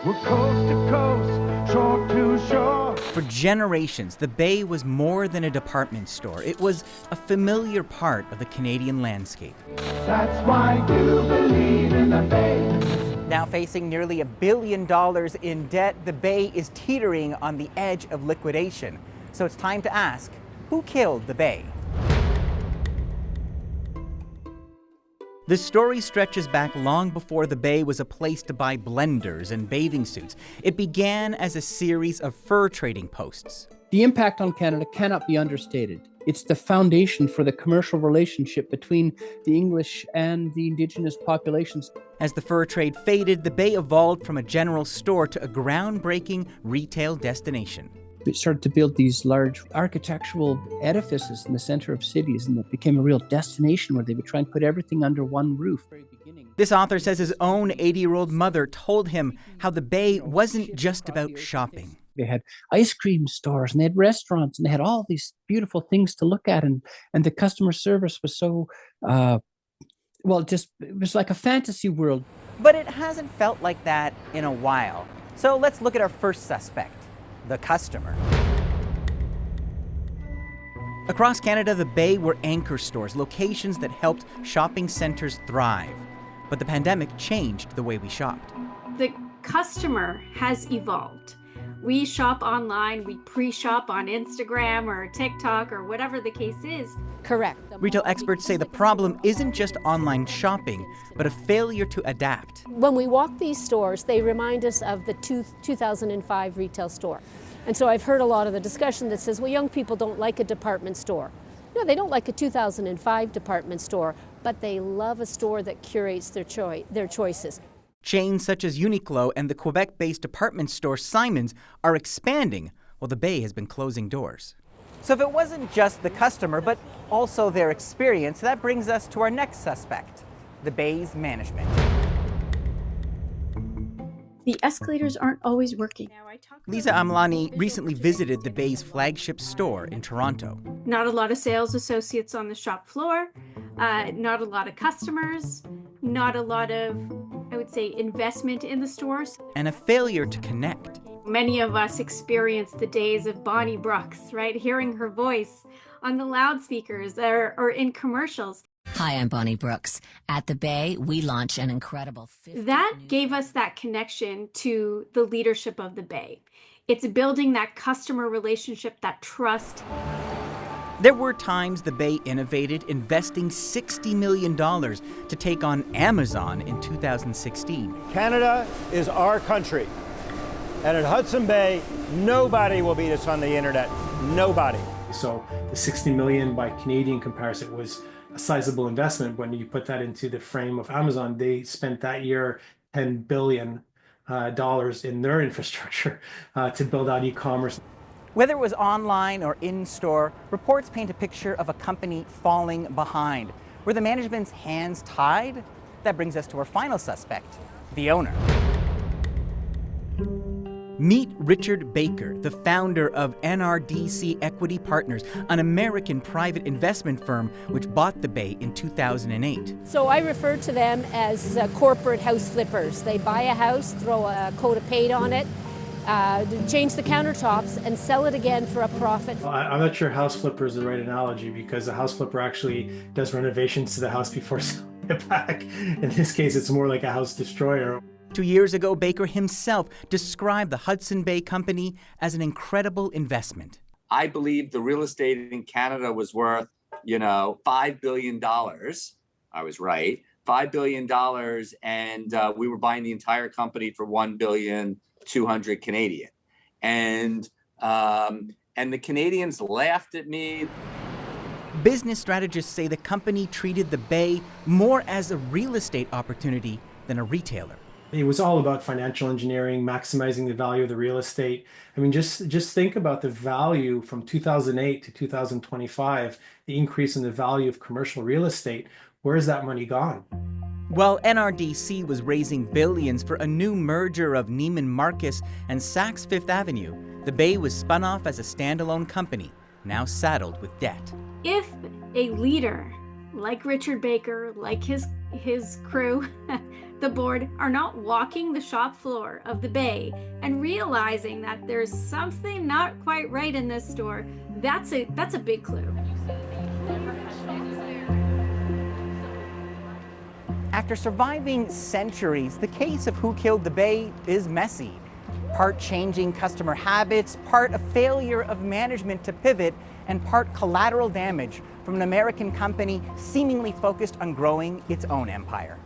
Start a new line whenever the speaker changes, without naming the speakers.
We're coast to coast, shore to shore.
For generations, the Bay was more than a department store. It was a familiar part of the Canadian landscape.
That's why I do believe in the Bay.
Now facing nearly $1 billion in debt, the Bay is teetering on the edge of liquidation. So it's time to ask, who killed the Bay? The story stretches back long before the Bay was a place to buy blenders and bathing suits. It began as a series of fur trading posts.
The impact on Canada cannot be understated. It's the foundation for the commercial relationship between the English and the Indigenous populations.
As the fur trade faded, the Bay evolved from a general store to a groundbreaking retail destination.
We started to build these large architectural edifices in the center of cities, and it became a real destination where they would try and put everything under one roof.
This author says his own 80-year-old mother told him how the Bay wasn't just about shopping.
They had ice cream stores, and they had restaurants, and they had all these beautiful things to look at, and the customer service was so, it was like a fantasy world.
But it hasn't felt like that in a while. So let's look at our first suspect. The customer. Across Canada, the Bay were anchor stores, locations that helped shopping centers thrive. But the pandemic changed the way we shopped.
The customer has evolved. We shop online, we pre-shop on Instagram or TikTok or whatever the case is.
Correct.
Retail experts say the problem isn't just online shopping, but a failure to adapt.
When we walk these stores, they remind us of the 2005 retail store. And so I've heard a lot of the discussion that says, well, young people don't like a department store. No, they don't like a 2005 department store, but they love a store that curates their choices.
Chains such as Uniqlo and the Quebec-based department store Simons are expanding, while the Bay has been closing doors. So if it wasn't just the customer, but also their experience, that brings us to our next suspect, the Bay's management.
The escalators aren't always working.
Lisa Amlani recently visited the Bay's flagship store in Toronto.
Not a lot of sales associates on the shop floor, not a lot of customers, not a lot of, I would say, investment in the stores.
And a failure to connect.
Many of us experienced the days of Bonnie Brooks, right? Hearing her voice on the loudspeakers or in commercials.
Hi, I'm Bonnie Brooks. At the Bay, we launch an incredible...
That gave us that connection to the leadership of the Bay. It's building that customer relationship, that trust.
There were times the Bay innovated, investing $60 million to take on Amazon in 2016.
Canada is our country. And at Hudson Bay, nobody will beat us on the internet. Nobody.
So the 60 million by Canadian comparison was a sizable investment. When you put that into the frame of Amazon, they spent that year $10 billion in their infrastructure to build out e-commerce.
Whether it was online or in-store, reports paint a picture of a company falling behind. Were the management's hands tied? That brings us to our final suspect, the owner. Meet Richard Baker, the founder of NRDC Equity Partners, an American private investment firm which bought the Bay in 2008.
So I refer to them as corporate house flippers. They buy a house, throw a coat of paint on it, change the countertops, and sell it again for a profit.
Well, I'm not sure house flipper is the right analogy, because a house flipper actually does renovations to the house before selling it back. In this case, it's more like a house destroyer.
2 years ago, Baker himself described the Hudson Bay Company as an incredible investment.
I believe the real estate in Canada was worth, $5 billion. I was right, $5 billion, and we were buying the entire company for $1,200,000,000 Canadian. And the Canadians laughed at me.
Business strategists say the company treated the Bay more as a real estate opportunity than a retailer.
It was all about financial engineering, maximizing the value of the real estate. I mean, just think about the value from 2008 to 2025, the increase in the value of commercial real estate. Where has that money gone?
While NRDC was raising billions for a new merger of Neiman Marcus and Saks Fifth Avenue, the Bay was spun off as a standalone company, now saddled with debt.
If a leader like Richard Baker, like his crew, the board are not walking the shop floor of the Bay and realizing that there's something not quite right in this store, that's a big clue.
After surviving centuries, the case of who killed the Bay is messy. Part changing customer habits, part a failure of management to pivot, and part collateral damage from an American company seemingly focused on growing its own empire.